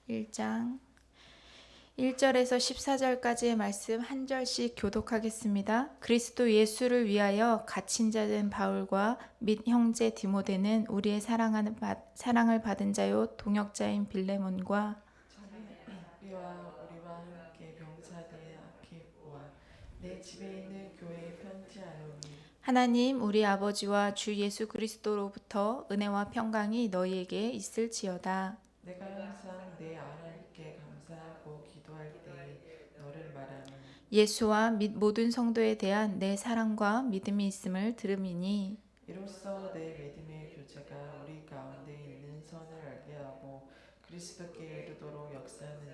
1장 1절에서 14절까지의 말씀 한 절씩 교독하겠습니다. 그리스도 예수를 위하여 갇힌 자 된 바울과 및 형제 디모데는 우리의 사랑을 받은 자요 동역자인 빌레몬과 와 우리와 함께 병사된 아키보와 내 집에 있는 교회에 편지하노니 하나님 우리 아버지와 주 예수 그리스도로부터 은혜와 평강이 너희에게 있을지어다. 내가 항상 내 하나님께 감사하고 기도할 때에 너를 말하노니 예수와 및 모든 성도에 대한 내 사랑과 믿음이 있음을 들음이니 이로써 내 믿음의 교제가 우리 가운데 있는 선을 알게 하고 그리스도께 이르도록 역사하느니라.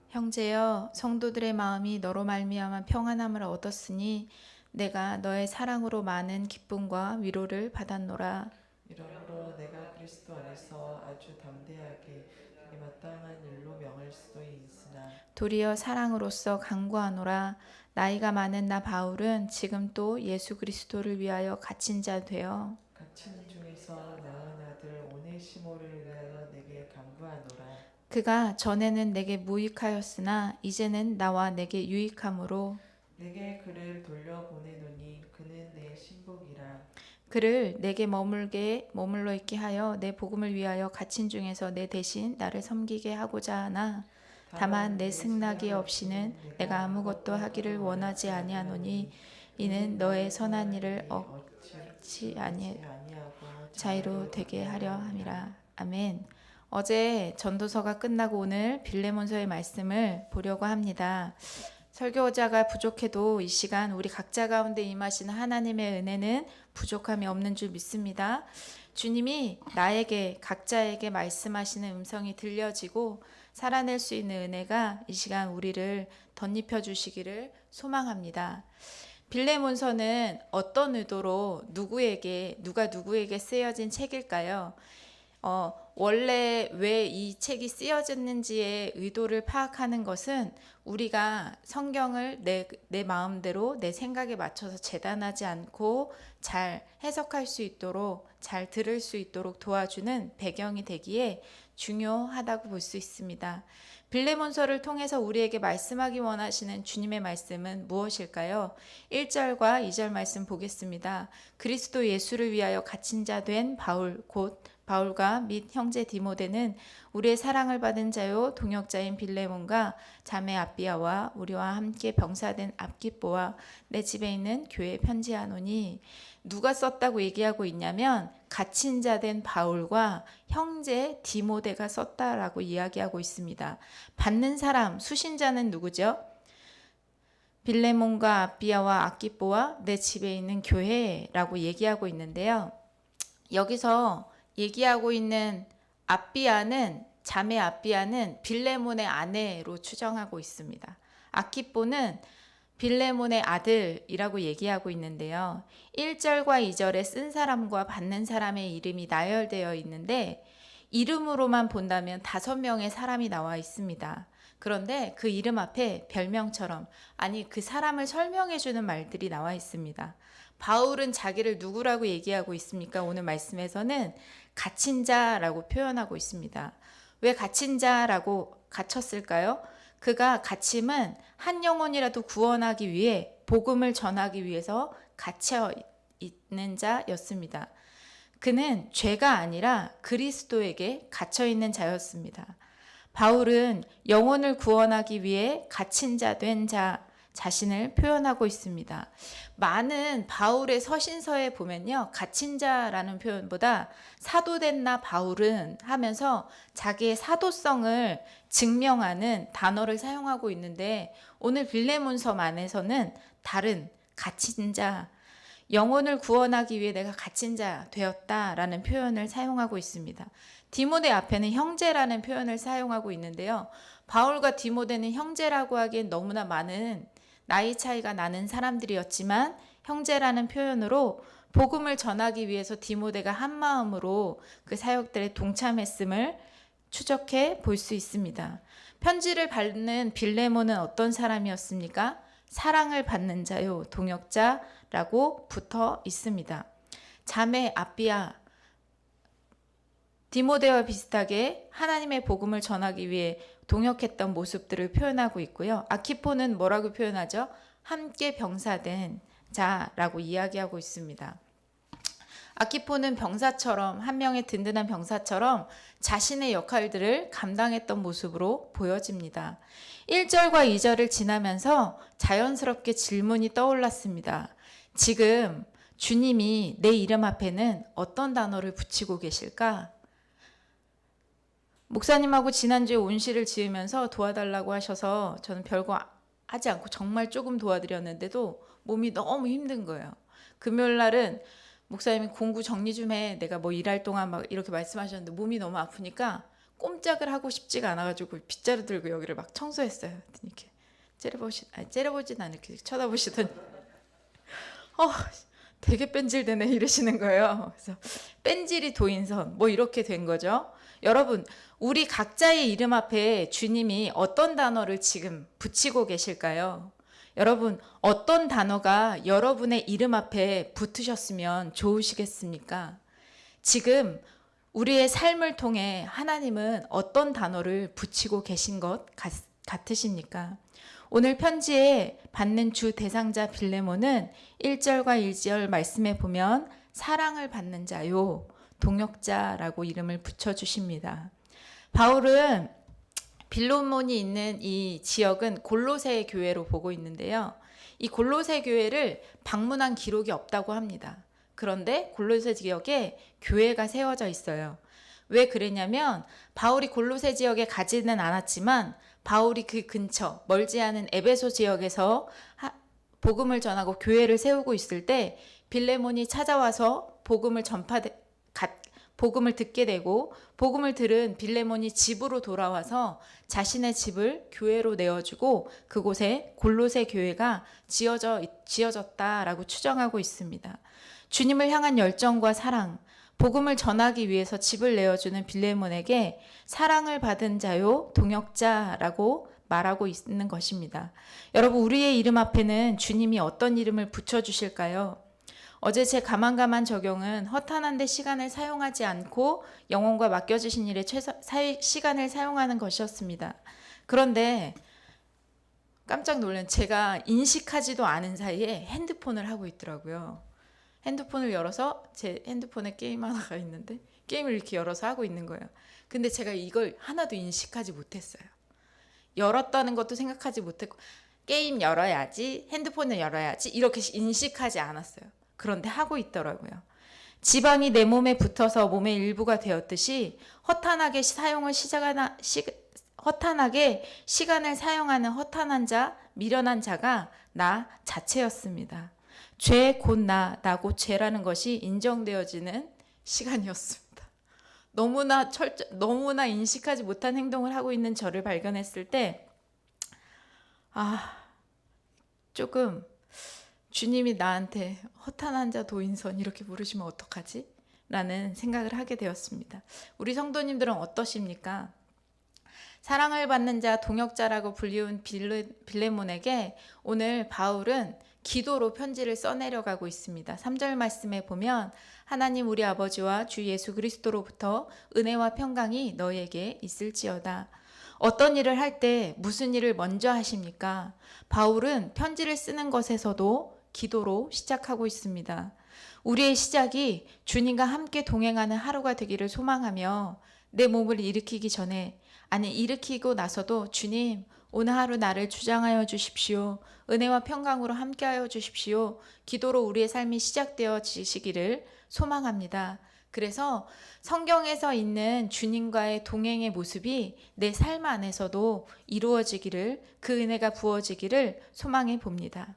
형제여 성도들의 마음이 너로 말미암아 평안함을 얻었으니 내가 너의 사랑으로 많은 기쁨과 위로를 받았노라. 이러므로 내가 그리스도 안에서 아주 담대하게 자기 마땅한 일로 명할 수도 있으나 도리어 사랑으로서 간구하노라. 나이가 많은 나 바울은 지금 또 예수 그리스도를 위하여 갇힌 자 되어 갇힌 중에서 낳은 아들 오네시모를 위하여 내게 간구하노라. 그가 전에는 내게 무익하였으나 이제는 나와 내게 유익함으로 내게 그를 돌려보내노니 그는 내 신복이라. 그를 내게 머물러 있게 하여 내 복음을 위하여 갇힌 중에서 내 대신 나를 섬기게 하고자 하나 다만 내 승낙이 없이는 내가 아무것도 하기를 원하지 아니하노니 이는 너의 선한 일을 얻지 아니하고 자유로 되게 하려 함이라. 아멘. 어제 전도서가 끝나고 오늘 빌레몬서의 말씀을 보려고 합니다. 설교자가 부족해도 이 시간 우리 각자 가운데 임하시는 하나님의 은혜는 부족함이 없는 줄 믿습니다. 주님이 나에게 각자에게 말씀하시는 음성이 들려지고 살아낼 수 있는 은혜가 이 시간 우리를 덧입혀 주시기를 소망합니다. 빌레몬서는 어떤 의도로 누가 누구에게 쓰여진 책일까요? 원래 왜 이 책이 쓰여졌는지의 의도를 파악하는 것은 우리가 성경을 내 마음대로 내 생각에 맞춰서 재단하지 않고 잘 해석할 수 있도록 잘 들을 수 있도록 도와주는 배경이 되기에 중요하다고 볼 수 있습니다. 빌레몬서를 통해서 우리에게 말씀하기 원하시는 주님의 말씀은 무엇일까요? 1절과 2절 말씀 보겠습니다. 그리스도 예수를 위하여 갇힌 자 된 바울 곧 바울과 및 형제 디모데는 우리의 사랑을 받은 자요 동역자인 빌레몬과 자매 아비아와 우리와 함께 병사된 압기뽀와 내 집에 있는 교회에 편지하노니 누가 썼다고 얘기하고 있냐면 갇힌 자 된 바울과 형제 디모데가 썼다라고 이야기하고 있습니다. 받는 사람 수신자는 누구죠? 빌레몬과 아비아와 아키뽀와 내 집에 있는 교회라고 얘기하고 있는데요. 여기서 얘기하고 있는 자매 아비아는 빌레몬의 아내로 추정하고 있습니다. 아키뽀는 빌레몬의 아들이라고 얘기하고 있는데요. 1절과 2절에 쓴 사람과 받는 사람의 이름이 나열되어 있는데 이름으로만 본다면 5명의 사람이 나와 있습니다. 그런데 그 이름 앞에 별명처럼 그 사람을 설명해 주는 말들이 나와 있습니다. 바울은 자기를 누구라고 얘기하고 있습니까? 오늘 말씀에서는 갇힌 자라고 표현하고 있습니다. 왜 갇힌 자라고 갇혔을까요? 그가 갇힘은 한 영혼이라도 구원하기 위해 복음을 전하기 위해서 갇혀 있는 자였습니다. 그는 죄가 아니라 그리스도에게 갇혀 있는 자였습니다. 바울은 영혼을 구원하기 위해 갇힌 자 된 자신을 표현하고 있습니다. 많은 바울의 서신서에 보면요. 갇힌 자라는 표현보다 사도된 나 바울은 하면서 자기의 사도성을 증명하는 단어를 사용하고 있는데 오늘 빌레몬서만에서는 다른 갇힌 자, 영혼을 구원하기 위해 내가 갇힌 자 되었다라는 표현을 사용하고 있습니다. 디모데 앞에는 형제라는 표현을 사용하고 있는데요. 바울과 디모데는 형제라고 하기엔 너무나 많은 나이 차이가 나는 사람들이었지만 형제라는 표현으로 복음을 전하기 위해서 디모데가 한 마음으로 그 사역들에 동참했음을 추적해 볼 수 있습니다. 편지를 받는 빌레몬은 어떤 사람이었습니까? 사랑을 받는 자요, 동역자라고 붙어 있습니다. 자매 아비아, 디모데와 비슷하게 하나님의 복음을 전하기 위해 동역했던 모습들을 표현하고 있고요. 아키포는 뭐라고 표현하죠? 함께 병사된 자라고 이야기하고 있습니다. 아키포는 병사처럼, 한 명의 든든한 병사처럼 자신의 역할들을 감당했던 모습으로 보여집니다. 1절과 2절을 지나면서 자연스럽게 질문이 떠올랐습니다. 지금 주님이 내 이름 앞에는 어떤 단어를 붙이고 계실까? 목사님하고 지난주에 온실을 지으면서 도와달라고 하셔서 저는 별거 하지 않고 정말 조금 도와드렸는데도 몸이 너무 힘든 거예요. 금요일 날은 목사님이 공구 정리 좀 해. 내가 뭐 일할 동안 막 이렇게 말씀하셨는데 몸이 너무 아프니까 꼼짝을 하고 싶지가 않아가지고 빗자루 들고 여기를 막 청소했어요. 이렇게 째려보진 않게 이렇게 쳐다보시더니 되게 뺀질되네 이러시는 거예요. 그래서 뺀질이 도인선 뭐 이렇게 된 거죠. 여러분, 우리 각자의 이름 앞에 주님이 어떤 단어를 지금 붙이고 계실까요? 여러분, 어떤 단어가 여러분의 이름 앞에 붙으셨으면 좋으시겠습니까? 지금 우리의 삶을 통해 하나님은 어떤 단어를 붙이고 계신 것 같으십니까? 오늘 편지에 받는 주 대상자 빌레몬은 1절과 1절 말씀에 보면 사랑을 받는 자요, 동역자라고 이름을 붙여주십니다. 바울은 빌레몬이 있는 이 지역은 골로새 교회로 보고 있는데요. 이 골로새 교회를 방문한 기록이 없다고 합니다. 그런데 골로새 지역에 교회가 세워져 있어요. 왜 그랬냐면 바울이 골로새 지역에 가지는 않았지만 바울이 그 근처 멀지 않은 에베소 지역에서 복음을 전하고 교회를 세우고 있을 때 빌레몬이 찾아와서 복음을 듣게 되고 복음을 들은 빌레몬이 집으로 돌아와서 자신의 집을 교회로 내어주고 그곳에 골로새 교회가 지어졌다라고 추정하고 있습니다. 주님을 향한 열정과 사랑, 복음을 전하기 위해서 집을 내어주는 빌레몬에게 사랑을 받은 자요, 동역자라고 말하고 있는 것입니다. 여러분, 우리의 이름 앞에는 주님이 어떤 이름을 붙여주실까요? 어제 제 가만가만 적용은 허탄한데 시간을 사용하지 않고 영혼과 맡겨주신 일에 시간을 사용하는 것이었습니다. 그런데 깜짝 놀란 제가 인식하지도 않은 사이에 핸드폰을 하고 있더라고요. 핸드폰을 열어서 제 핸드폰에 게임 하나가 있는데 게임을 이렇게 열어서 하고 있는 거예요. 근데 제가 이걸 하나도 인식하지 못했어요. 열었다는 것도 생각하지 못했고 게임 열어야지, 핸드폰을 열어야지 이렇게 인식하지 않았어요. 그런데 하고 있더라고요. 지방이 내 몸에 붙어서 몸의 일부가 되었듯이 허탄하게 시간을 사용하는 허탄한 자, 미련한 자가 나 자체였습니다. 죄 곧 나고 죄라는 것이 인정되어지는 시간이었습니다. 너무나 인식하지 못한 행동을 하고 있는 저를 발견했을 때 조금 주님이 나한테 허탄한 자 도인선 이렇게 부르시면 어떡하지? 라는 생각을 하게 되었습니다. 우리 성도님들은 어떠십니까? 사랑을 받는 자, 동역자라고 불리운 빌레몬에게 오늘 바울은 기도로 편지를 써내려가고 있습니다. 3절 말씀에 보면 하나님 우리 아버지와 주 예수 그리스도로부터 은혜와 평강이 너희에게 있을지어다. 어떤 일을 할 때 무슨 일을 먼저 하십니까? 바울은 편지를 쓰는 것에서도 기도로 시작하고 있습니다. 우리의 시작이 주님과 함께 동행하는 하루가 되기를 소망하며 내 몸을 일으키고 나서도 주님 오늘 하루 나를 주장하여 주십시오. 은혜와 평강으로 함께하여 주십시오. 기도로 우리의 삶이 시작되어지시기를 소망합니다. 그래서 성경에서 있는 주님과의 동행의 모습이 내 삶 안에서도 이루어지기를, 그 은혜가 부어지기를 소망해 봅니다.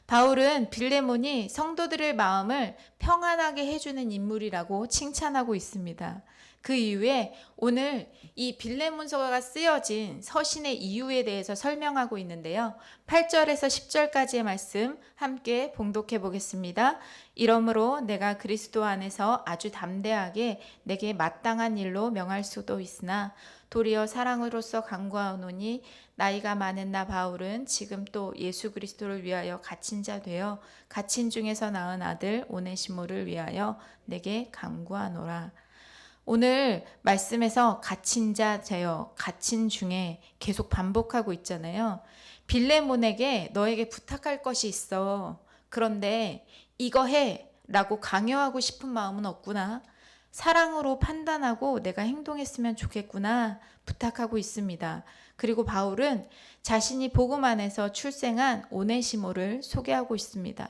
바울은 빌레몬이 성도들의 마음을 평안하게 해주는 인물이라고 칭찬하고 있습니다. 그 이후에 오늘 이 빌레몬서가 쓰여진 서신의 이유에 대해서 설명하고 있는데요. 8절에서 10절까지의 말씀 함께 봉독해 보겠습니다. 이러므로 내가 그리스도 안에서 아주 담대하게 내게 마땅한 일로 명할 수도 있으나 도리어 사랑으로서 간구하노니 나이가 많은 나 바울은 지금 또 예수 그리스도를 위하여 갇힌 자 되어 갇힌 중에서 낳은 아들 오네시모를 위하여 내게 간구하노라. 오늘 말씀에서 갇힌 자 제여, 갇힌 중에 계속 반복하고 있잖아요. 빌레몬에게 너에게 부탁할 것이 있어. 그런데 이거 해 라고 강요하고 싶은 마음은 없구나. 사랑으로 판단하고 내가 행동했으면 좋겠구나 부탁하고 있습니다. 그리고 바울은 자신이 복음 안에서 출생한 오네시모를 소개하고 있습니다.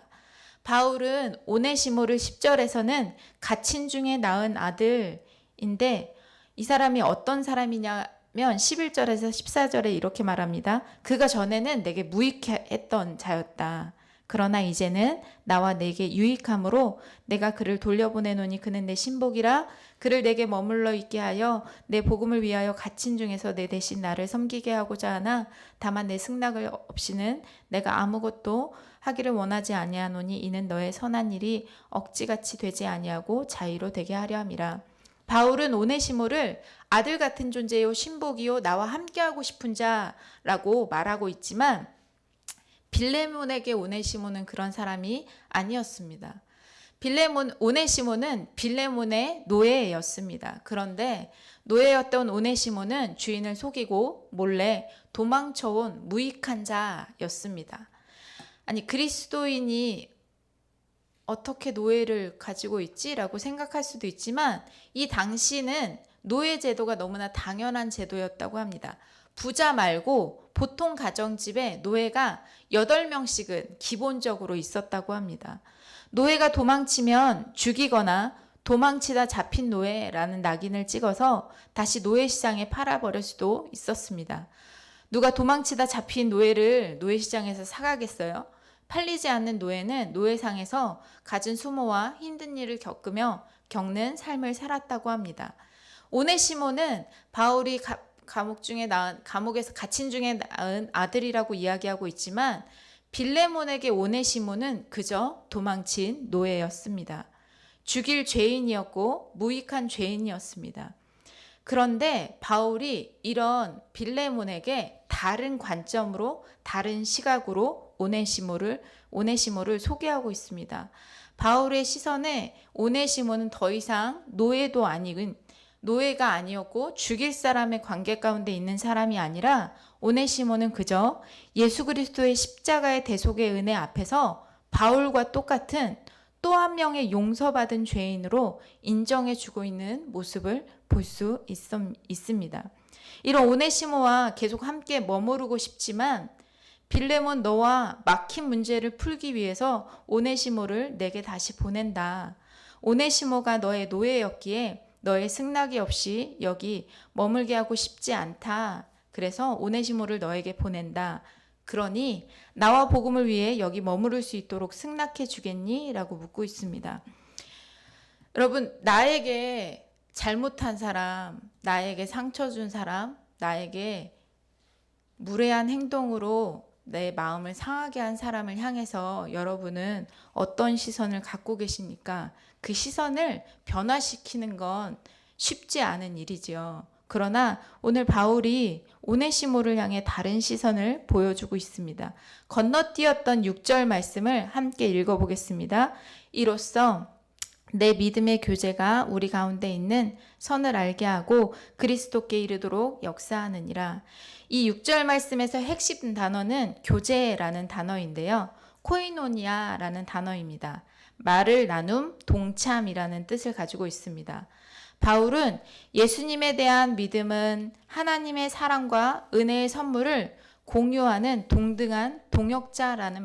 바울은 오네시모를 10절에서는 갇힌 중에 낳은 아들인데 이 사람이 어떤 사람이냐면 11절에서 14절에 이렇게 말합니다. 그가 전에는 내게 무익했던 자였다. 그러나 이제는 나와 내게 유익함으로 내가 그를 돌려보내노니 그는 내 신복이라. 그를 내게 머물러 있게 하여 내 복음을 위하여 갇힌 중에서 내 대신 나를 섬기게 하고자 하나 다만 내 승낙을 없이는 내가 아무것도 하기를 원하지 아니하노니 이는 너의 선한 일이 억지같이 되지 아니하고 자의로 되게 하려 함이라. 바울은 오네시모를 아들 같은 존재요 신복이요 나와 함께하고 싶은 자라고 말하고 있지만 빌레몬에게 오네시모는 그런 사람이 아니었습니다. 오네시모는 빌레몬의 노예였습니다. 그런데 노예였던 오네시모는 주인을 속이고 몰래 도망쳐온 무익한 자였습니다. 아니, 그리스도인이 어떻게 노예를 가지고 있지라고 생각할 수도 있지만 이 당시는 노예 제도가 너무나 당연한 제도였다고 합니다. 부자 말고 보통 가정집에 노예가 8명씩은 기본적으로 있었다고 합니다. 노예가 도망치면 죽이거나 도망치다 잡힌 노예라는 낙인을 찍어서 다시 노예시장에 팔아버릴 수도 있었습니다. 누가 도망치다 잡힌 노예를 노예시장에서 사가겠어요? 팔리지 않는 노예는 노예상에서 갖은 수모와 힘든 일을 겪는 삶을 살았다고 합니다. 오네시모는 바울이 감옥에서 갇힌 중에 낳은 아들이라고 이야기하고 있지만 빌레몬에게 오네시모는 그저 도망친 노예였습니다. 죽일 죄인이었고 무익한 죄인이었습니다. 그런데 바울이 이런 빌레몬에게 다른 관점으로 다른 시각으로 오네시모를 소개하고 있습니다. 바울의 시선에 오네시모는 더 이상 노예가 아니었고 죽일 사람의 관계 가운데 있는 사람이 아니라 오네시모는 그저 예수 그리스도의 십자가의 대속의 은혜 앞에서 바울과 똑같은 또 한 명의 용서받은 죄인으로 인정해주고 있는 모습을 볼 수 있습니다. 이런 오네시모와 계속 함께 머무르고 싶지만 빌레몬 너와 막힌 문제를 풀기 위해서 오네시모를 내게 다시 보낸다. 오네시모가 너의 노예였기에 너의 승낙이 없이 여기 머물게 하고 싶지 않다. 그래서 오네시모를 너에게 보낸다. 그러니 나와 복음을 위해 여기 머무를 수 있도록 승낙해 주겠니? 라고 묻고 있습니다. 여러분, 나에게 잘못한 사람, 나에게 상처 준 사람, 나에게 무례한 행동으로 내 마음을 상하게 한 사람을 향해서 여러분은 어떤 시선을 갖고 계십니까? 그 시선을 변화시키는 건 쉽지 않은 일이지요. 그러나 오늘 바울이 오네시모를 향해 다른 시선을 보여주고 있습니다. 건너뛰었던 6절 말씀을 함께 읽어보겠습니다. 이로써 내 믿음의 교제가 우리 가운데 있는 선을 알게 하고 그리스도께 이르도록 역사하느니라. 이 6절 말씀에서 핵심 단어는 교제라는 단어인데요. 코이노니아라는 단어입니다. 말을 나눔, 동참이라는 뜻을 가지고 있습니다. 바울은 예수님에 대한 믿음은 하나님의 사랑과 은혜의 선물을 공유하는 동등한 동역자라는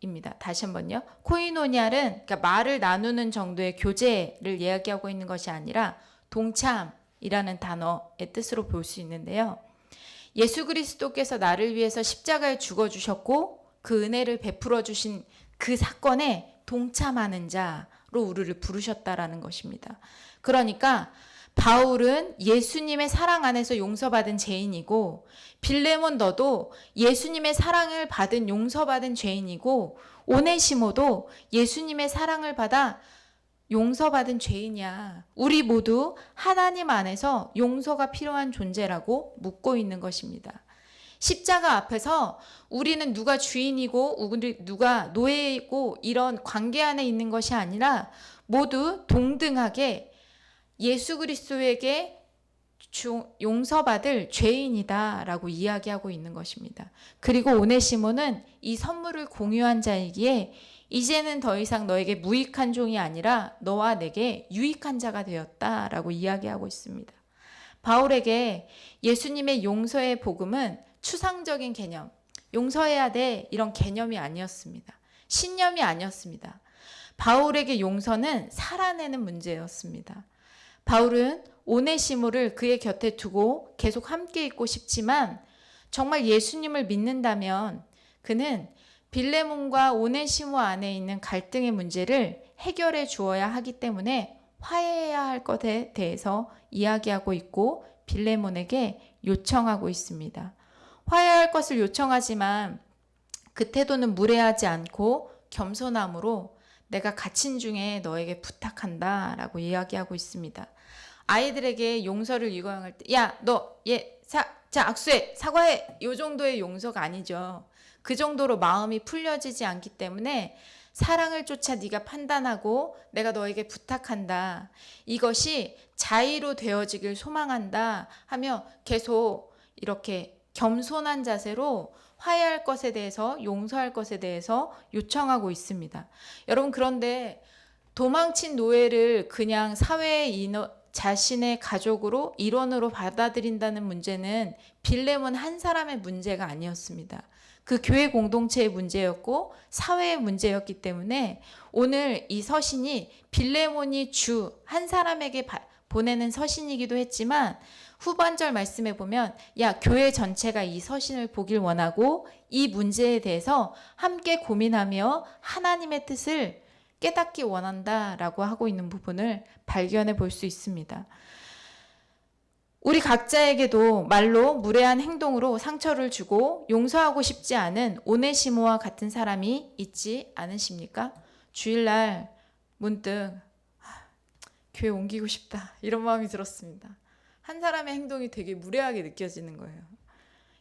말입니다. 다시 한번요. 코이노니아는 그러니까 말을 나누는 정도의 교제를 이야기하고 있는 것이 아니라 동참이라는 단어의 뜻으로 볼 수 있는데요. 예수 그리스도께서 나를 위해서 십자가에 죽어주셨고 그 은혜를 베풀어 주신 그 사건에 동참하는 자로 우리를 부르셨다라는 것입니다. 그러니까 바울은 예수님의 사랑 안에서 용서받은 죄인이고 빌레몬 너도 예수님의 사랑을 받은 용서받은 죄인이고 오네시모도 예수님의 사랑을 받아 용서받은 죄인이야. 우리 모두 하나님 안에서 용서가 필요한 존재라고 묻고 있는 것입니다. 십자가 앞에서 우리는 누가 주인이고 누가 노예이고 이런 관계 안에 있는 것이 아니라 모두 동등하게 예수 그리스도에게 용서받을 죄인이다라고 이야기하고 있는 것입니다. 그리고 오네시모는 이 선물을 공유한 자이기에 이제는 더 이상 너에게 무익한 종이 아니라 너와 내게 유익한 자가 되었다라고 이야기하고 있습니다. 바울에게 예수님의 용서의 복음은 추상적인 개념, 용서해야 돼 이런 개념이 아니었습니다. 신념이 아니었습니다. 바울에게 용서는 살아내는 문제였습니다. 바울은 오네시모를 그의 곁에 두고 계속 함께 있고 싶지만 정말 예수님을 믿는다면 그는 빌레몬과 오네시모 안에 있는 갈등의 문제를 해결해 주어야 하기 때문에 화해해야 할 것에 대해서 이야기하고 있고 빌레몬에게 요청하고 있습니다. 화해할 것을 요청하지만 그 태도는 무례하지 않고 겸손함으로 내가 갇힌 중에 너에게 부탁한다 라고 이야기하고 있습니다. 아이들에게 용서를 요구할 때 야, 너 자 악수해, 사과해 이 정도의 용서가 아니죠. 그 정도로 마음이 풀려지지 않기 때문에 사랑을 쫓아 네가 판단하고 내가 너에게 부탁한다. 이것이 자의로 되어지길 소망한다 하며 계속 이렇게 겸손한 자세로 화해할 것에 대해서 용서할 것에 대해서 요청하고 있습니다. 여러분 그런데 도망친 노예를 그냥 사회의 자신의 가족으로 일원으로 받아들인다는 문제는 빌레몬 한 사람의 문제가 아니었습니다. 그 교회 공동체의 문제였고 사회의 문제였기 때문에 오늘 이 서신이 빌레몬이 주 한 사람에게 보내는 서신이기도 했지만 후반절 말씀에 보면 야 교회 전체가 이 서신을 보길 원하고 이 문제에 대해서 함께 고민하며 하나님의 뜻을 깨닫기 원한다라고 하고 있는 부분을 발견해 볼 수 있습니다. 우리 각자에게도 말로 무례한 행동으로 상처를 주고 용서하고 싶지 않은 오네시모와 같은 사람이 있지 않으십니까? 주일날 문득 교회 옮기고 싶다 이런 마음이 들었습니다. 한 사람의 행동이 되게 무례하게 느껴지는 거예요.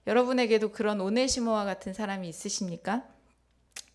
여러분에게도 그런 오네시모와 같은 사람이 있으십니까?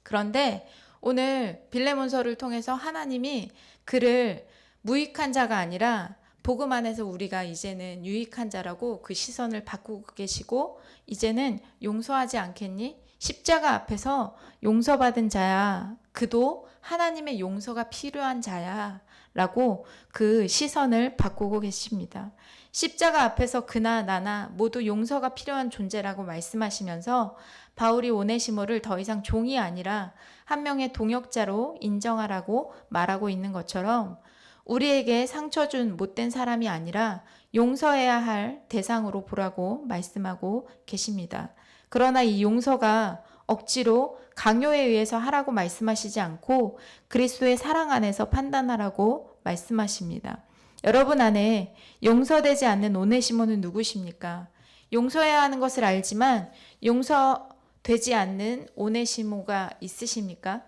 그런데 오늘 빌레몬서를 통해서 하나님이 그를 무익한 자가 아니라 복음 안에서 우리가 이제는 유익한 자라고 그 시선을 바꾸고 계시고 이제는 용서하지 않겠니? 십자가 앞에서 용서받은 자야. 그도 하나님의 용서가 필요한 자야. 라고 그 시선을 바꾸고 계십니다. 십자가 앞에서 그나 나나 모두 용서가 필요한 존재라고 말씀하시면서 바울이 오네시모를 더 이상 종이 아니라 한 명의 동역자로 인정하라고 말하고 있는 것처럼 우리에게 상처 준 못된 사람이 아니라 용서해야 할 대상으로 보라고 말씀하고 계십니다. 그러나 이 용서가 억지로 강요에 의해서 하라고 말씀하시지 않고 그리스도의 사랑 안에서 판단하라고 말씀하십니다. 여러분 안에 용서되지 않는 오네시모는 누구십니까? 용서해야 하는 것을 알지만 용서되지 않는 오네시모가 있으십니까?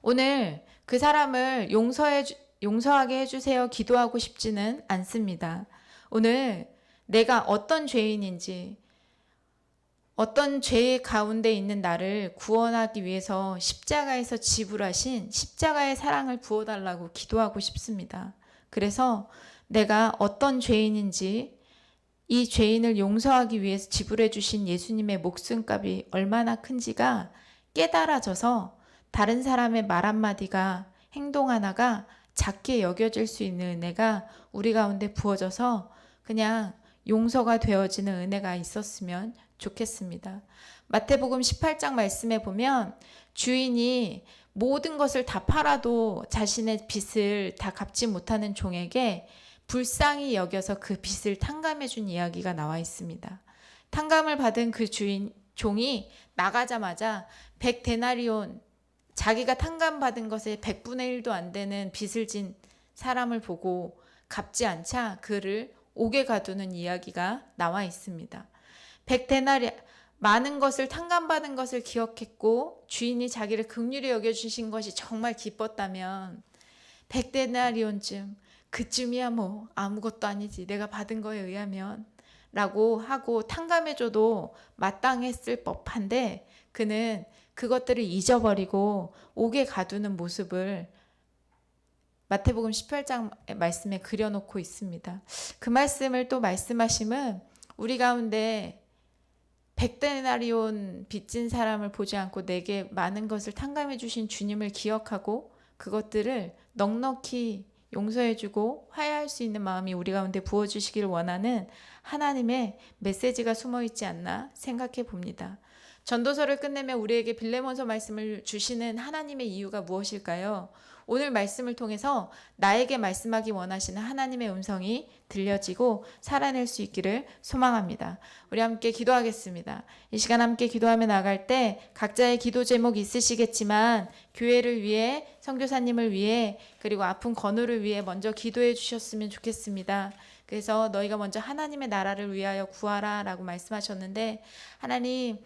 오늘 그 사람을 용서하게 해주세요 기도하고 싶지는 않습니다. 오늘 내가 어떤 죄인인지 어떤 죄 가운데 있는 나를 구원하기 위해서 십자가에서 지불하신 십자가의 사랑을 부어달라고 기도하고 싶습니다. 그래서 내가 어떤 죄인인지 이 죄인을 용서하기 위해서 지불해 주신 예수님의 목숨값이 얼마나 큰지가 깨달아져서 다른 사람의 말 한마디가 행동 하나가 작게 여겨질 수 있는 은혜가 우리 가운데 부어져서 그냥 용서가 되어지는 은혜가 있었으면 좋겠습니다. 마태복음 18장 말씀에 보면 주인이 모든 것을 다 팔아도 자신의 빚을 다 갚지 못하는 종에게 불쌍히 여겨서 그 빚을 탕감해 준 이야기가 나와 있습니다. 탕감을 받은 그 종이 나가자마자 100데나리온 자기가 탕감받은 것의 100분의 1도 안 되는 빚을 진 사람을 보고 갚지 않자 그를 옥에 가두는 이야기가 나와 있습니다. 100데나리 많은 것을 탕감받은 것을 기억했고 주인이 자기를 긍휼히 여겨주신 것이 정말 기뻤다면 100데나리온쯤 그쯤이야 뭐 아무것도 아니지 내가 받은 거에 의하면 라고 하고 탕감해줘도 마땅했을 법한데 그는 그것들을 잊어버리고 옥에 가두는 모습을 마태복음 18장 말씀에 그려놓고 있습니다. 그 말씀을 또 말씀하심은 우리 가운데 100데나리온 빚진 사람을 보지 않고 내게 많은 것을 탕감해 주신 주님을 기억하고 그것들을 넉넉히 용서해주고 화해할 수 있는 마음이 우리 가운데 부어주시기를 원하는 하나님의 메시지가 숨어있지 않나 생각해 봅니다. 전도서를 끝내며 우리에게 빌레몬서 말씀을 주시는 하나님의 이유가 무엇일까요? 오늘 말씀을 통해서 나에게 말씀하기 원하시는 하나님의 음성이 들려지고 살아낼 수 있기를 소망합니다. 우리 함께 기도하겠습니다. 이 시간 함께 기도하며 나갈 때 각자의 기도 제목 있으시겠지만 교회를 위해, 선교사님을 위해, 그리고 아픈 건우를 위해 먼저 기도해 주셨으면 좋겠습니다. 그래서 너희가 먼저 하나님의 나라를 위하여 구하라 라고 말씀하셨는데, 하나님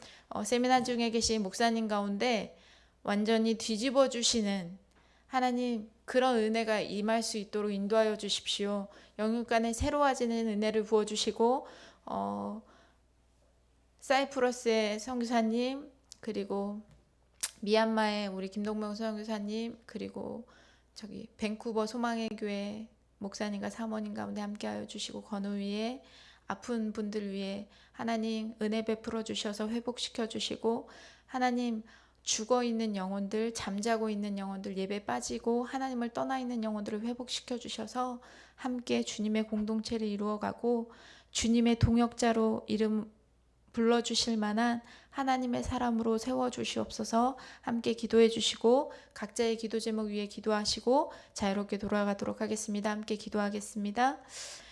세미나 중에 계신 목사님 가운데 완전히 뒤집어 주시는 하나님, 그런 은혜가 임할 수 있도록 인도하여 주십시오. 영육간에 새로워지는 은혜를 부어주시고 사이프러스의 선교사님, 그리고 미얀마의 우리 김동명 선교사님, 그리고 저기 밴쿠버 소망의 교회 목사님과 사모님 가운데 함께하여 주시고 건우 위에 아픈 분들 위해 하나님 은혜 베풀어 주셔서 회복시켜 주시고, 하나님 죽어 있는 영혼들, 잠자고 있는 영혼들, 예배 빠지고 하나님을 떠나 있는 영혼들을 회복시켜 주셔서 함께 주님의 공동체를 이루어가고 주님의 동역자로 이름 불러주실 만한 하나님의 사람으로 세워주시옵소서. 함께 기도해 주시고 각자의 기도 제목 위에 기도하시고 자유롭게 돌아가도록 하겠습니다. 함께 기도하겠습니다.